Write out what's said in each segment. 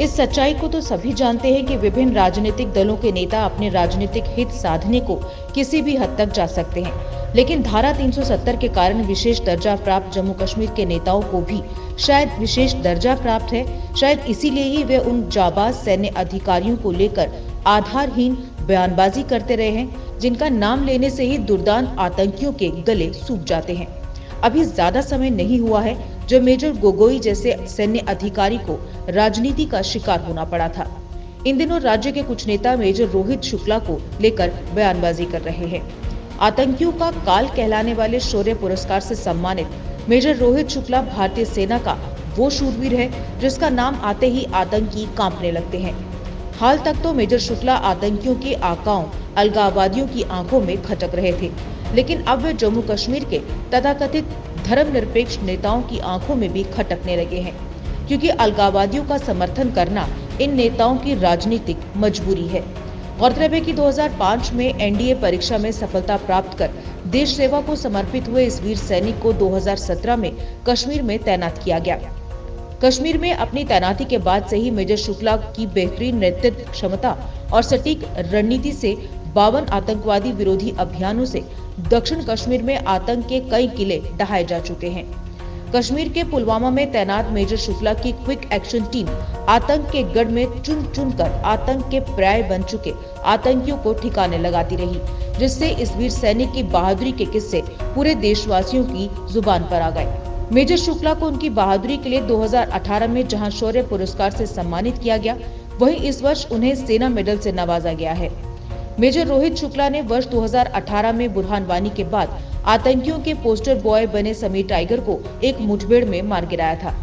इस सच्चाई को तो सभी जानते हैं कि विभिन्न राजनीतिक दलों के नेता अपने राजनीतिक हित साधने को किसी भी हद तक जा सकते हैं, लेकिन धारा 370 के कारण विशेष दर्जा प्राप्त जम्मू कश्मीर के नेताओं को भी शायद विशेष दर्जा प्राप्त है। शायद इसीलिए ही वे उन जाबाज सैन्य अधिकारियों को लेकर आधारहीन बयानबाजी करते रहे हैं, जिनका नाम लेने से ही दुर्दांत आतंकियों के गले सूख जाते हैं। अभी ज्यादा समय नहीं हुआ है जब मेजर गोगोई जैसे सैन्य अधिकारी को राजनीति का शिकार होना पड़ा था। इन दिनों राज्य के कुछ नेता मेजर रोहित शुक्ला को लेकर बयानबाजी कर रहे हैं। आतंकियों का काल कहलाने वाले शौर्य पुरस्कार से सम्मानित मेजर रोहित शुक्ला भारतीय सेना का वो शूरवीर है जिसका नाम आते ही आतंकी कांपने लगते हैं। हाल तक तो मेजर शुक्ला आतंकियों के आकाओं अलगाववादियों की आंखों में खटक रहे थे, लेकिन अब वे जम्मू कश्मीर के तथाकथित धर्मनिरपेक्ष नेताओं की आंखों में भी खटकने लगे हैं, क्योंकि अलगाववादियों का समर्थन करना इन नेताओं की राजनीतिक मजबूरी है। गौरतलब है कि 2005 में एनडीए परीक्षा में सफलता प्राप्त कर देश सेवा को समर्पित हुए इस वीर सैनिक को 2017 में कश्मीर में तैनात किया गया। कश्मीर में अपनी तैनाती के बाद से ही मेजर शुक्ला की बेहतरीन नेतृत्व क्षमता और सटीक रणनीति से 52 आतंकवादी विरोधी अभियानों से दक्षिण कश्मीर में आतंक के कई किले ढहाए जा चुके हैं। कश्मीर के पुलवामा में तैनात मेजर शुक्ला की क्विक एक्शन टीम आतंक के गढ़ में चुन चुन कर आतंक के पर्याय बन चुके आतंकियों को ठिकाने लगाती रही, जिससे इस वीर सैनिक की बहादुरी के किस्से पूरे देशवासियों की जुबान पर आ गए। मेजर शुक्ला को उनकी बहादुरी के लिए 2018 में जहां शौर्य पुरस्कार से सम्मानित किया गया, वहीं इस वर्ष उन्हें सेना मेडल से नवाजा गया है। मेजर रोहित शुक्ला ने वर्ष 2018 में बुरहान वानी के बाद आतंकियों के पोस्टर बॉय बने समीर टाइगर को एक मुठभेड़ में मार गिराया था।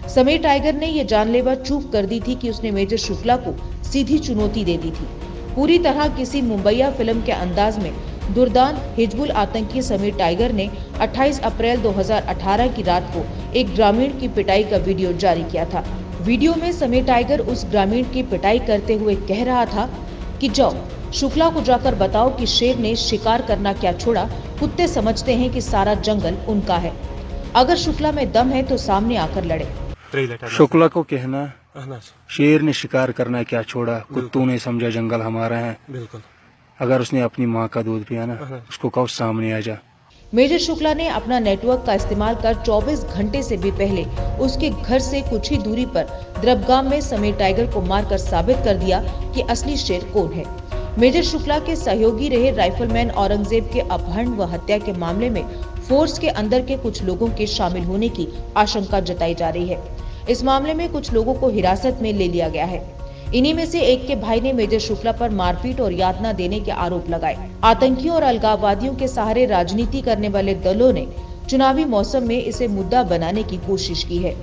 समीर टाइगर ने ये जानलेवा चूक कर दी थी कि उसने मेजर शुक्ला को सीधी चुनौती दे दी थी। पूरी तरह किसी मुंबईया फिल्म के अंदाज में दुर्दांत हिजबुल आतंकी समीर टाइगर ने 28 अप्रैल 2018 की रात को एक ग्रामीण की पिटाई का वीडियो जारी किया था। वीडियो में समीर टाइगर उस ग्रामीण की पिटाई करते हुए कह रहा था कि जाओ शुक्ला को जाकर बताओ कि शेर ने शिकार करना क्या छोड़ा, कुत्ते समझते हैं कि सारा जंगल उनका है। अगर शुक्ला में दम है तो सामने आकर लड़े। शुक्ला को कहना शेर ने शिकार करना क्या छोड़ा, कुत्तों ने समझा जंगल हमारा है। बिल्कुल। अगर उसने अपनी माँ का दूध पिया ना, उसको कहो सामने आ जा। मेजर शुक्ला ने अपना नेटवर्क का इस्तेमाल कर 24 घंटे से भी पहले उसके घर से कुछ ही दूरी पर द्रबगाम में समीर टाइगर को मारकर साबित कर दिया कि असली शेर कौन है। मेजर शुक्ला के सहयोगी रहे राइफलमैन औरंगजेब के अपहरण व हत्या के मामले में फोर्स के अंदर के कुछ लोगों के शामिल होने की आशंका जताई जा रही है। इस मामले में कुछ लोगों को हिरासत में ले लिया गया है। इन्हीं में से एक के भाई ने मेजर शुक्ला पर मारपीट और यातना देने के आरोप लगाए। आतंकियों और अलगाववादियों के सहारे राजनीति करने वाले दलों ने चुनावी मौसम में इसे मुद्दा बनाने की कोशिश की है।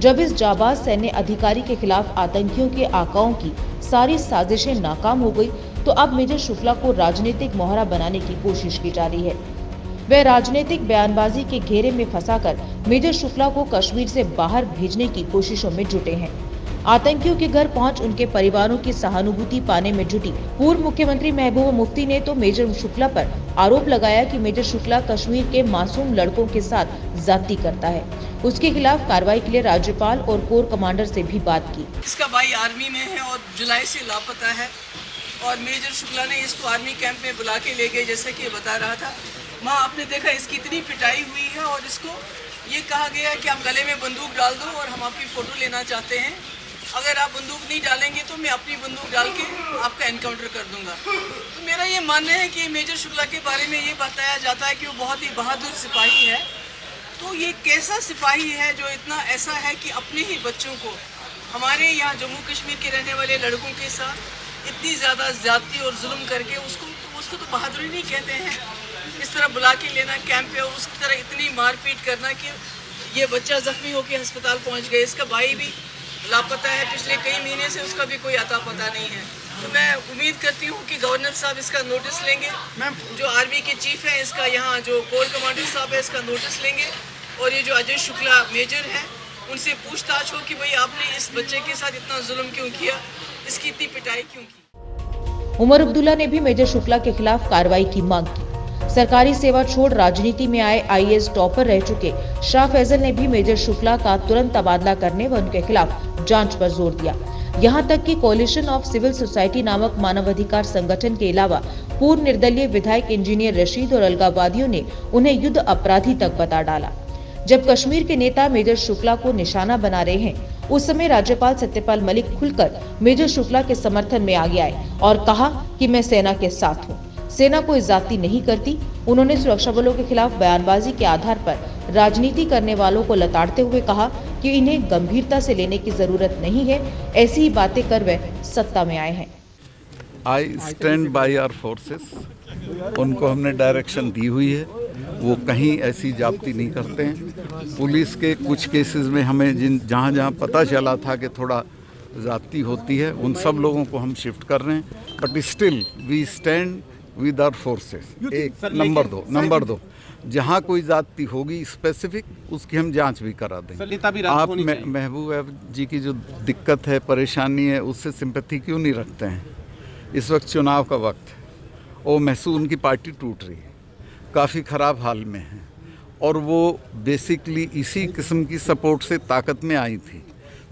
जब इस जाबाज सैन्य अधिकारी के खिलाफ आतंकियों के आकाओं की सारी साजिशें नाकाम हो गई, तो अब मेजर शुक्ला को राजनीतिक मोहरा बनाने की कोशिश की जा रही है। वे राजनीतिक बयानबाजी के घेरे में फंसाकर मेजर शुक्ला को कश्मीर से बाहर भेजने की कोशिशों में जुटे हैं। आतंकियों के घर पहुंच उनके परिवारों की सहानुभूति पाने में जुटी पूर्व मुख्यमंत्री महबूबा मुफ्ती ने तो मेजर शुक्ला पर आरोप लगाया कि मेजर शुक्ला कश्मीर के मासूम लड़कों के साथ जाति करता है। उसके खिलाफ कार्रवाई के लिए राज्यपाल और कोर कमांडर से भी बात की। इसका भाई आर्मी में है और जुलाई से लापता है और मेजर शुक्ला ने इसको आर्मी कैंप में बुला के ले गए, जैसे कि बता रहा था। वहाँ आपने देखा इसकी इतनी पिटाई हुई है और इसको ये कहा गया है कि आप गले में बंदूक डाल दो और हम आपकी फ़ोटो लेना चाहते हैं। अगर आप बंदूक नहीं डालेंगे तो मैं अपनी बंदूक डाल के आपका एनकाउंटर कर दूंगा। तो मेरा ये मानना है कि मेजर शुक्ला के बारे में ये बताया जाता है कि वो बहुत ही बहादुर सिपाही है। तो ये कैसा सिपाही है जो इतना ऐसा है कि अपने ही बच्चों को हमारे यहाँ जम्मू कश्मीर के रहने वाले लड़कों के साथ इतनी ज़्यादा ज़्यादती और जुल्म करके उसको तो बहादुरी नहीं कहते हैं। इस तरह बुला के लेना कैंप पे और उसकी तरह इतनी मारपीट करना कि ये बच्चा जख्मी होकर अस्पताल पहुँच गए। इसका भाई भी लापता है, पिछले कई महीने से उसका भी कोई अता पता नहीं है। तो मैं उम्मीद करती हूँ कि गवर्नर साहब इसका नोटिस लेंगे, जो आर्मी के चीफ है इसका, यहाँ जो कोर कमांडर साहब है इसका नोटिस लेंगे और ये जो अजय शुक्ला मेजर है उनसे पूछताछ हो कि भाई आपने इस बच्चे के साथ इतना जुल्म क्यों किया, इसकी इतनी पिटाई क्यों की। उमर अब्दुल्ला ने भी मेजर शुक्ला के खिलाफ कार्रवाई की मांग की। सरकारी सेवा छोड़ राजनीति में आए आईएएस टॉपर रह चुके शाह फैजल ने भी मेजर शुक्ला का तुरंत तबादला करने व उनके खिलाफ जांच पर जोर दिया। यहाँ तक कि कोलिशन ऑफ सिविल सोसाइटी नामक मानवाधिकार संगठन के अलावा पूर्व निर्दलीय विधायक इंजीनियर रशीद और अलगाववादियों ने उन्हें युद्ध अपराधी तक बता डाला। जब कश्मीर के नेता मेजर शुक्ला को निशाना बना रहे हैं, उस समय राज्यपाल सत्यपाल मलिक खुलकर मेजर शुक्ला के समर्थन में आगे आए और कहा कि मैं सेना के साथ हूँ। सेना कोई जाति नहीं करती। उन्होंने सुरक्षा बलों के खिलाफ बयानबाजी के आधार पर राजनीति करने वालों को लताड़ते हुए कहा कि इन्हें गंभीरता से लेने की जरूरत नहीं है, ऐसी ही बातें कर वह सत्ता में आए हैं। I stand by our forces, उनको हमने डायरेक्शन दी हुई है, वो कहीं ऐसी जाब्ती नहीं करते हैं। पुलिस के कुछ केसेस में हमें जहाँ जहाँ पता चला था कि थोड़ा जाती होती है, उन सब लोगों को हम शिफ्ट कर रहे हैं, but still we stand with our forces. एक नंबर दो जहाँ कोई जाति होगी स्पेसिफिक, उसकी हम जांच भी करा देंगे। आप महबूब जी की जो दिक्कत है, परेशानी है, उससे सिंपैथी क्यों नहीं रखते हैं? इस वक्त चुनाव का वक्त है और महसूस उनकी पार्टी टूट रही है, काफ़ी ख़राब हाल में है और वो बेसिकली इसी किस्म की सपोर्ट से ताकत में आई थी,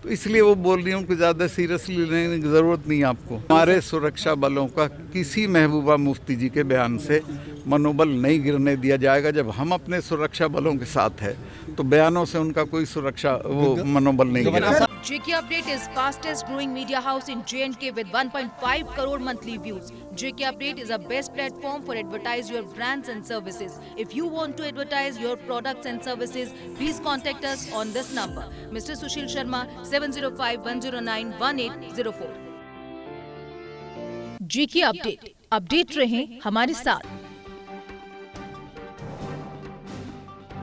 तो इसलिए वो बोल रही है। उनको ज़्यादा सीरियसली लेने की ज़रूरत नहीं है आपको। हमारे सुरक्षा बलों का किसी महबूबा मुफ्ती जी के बयान से मनोबल नहीं गिरने दिया जाएगा। जब हम अपने सुरक्षा बलों के साथ है तो बयानों से उनका कोई सुरक्षा मनोबल नहीं गिरेगा। JK Update is fastest growing media house in J&K with 1.5 crore monthly views. JK Update is a best platform for advertise your brands and services. If you want to advertise your products and services, please contact us on this number. Mr. Sushil Sharma, 705-109-1804. JK Update, update रहें हमारे साथ।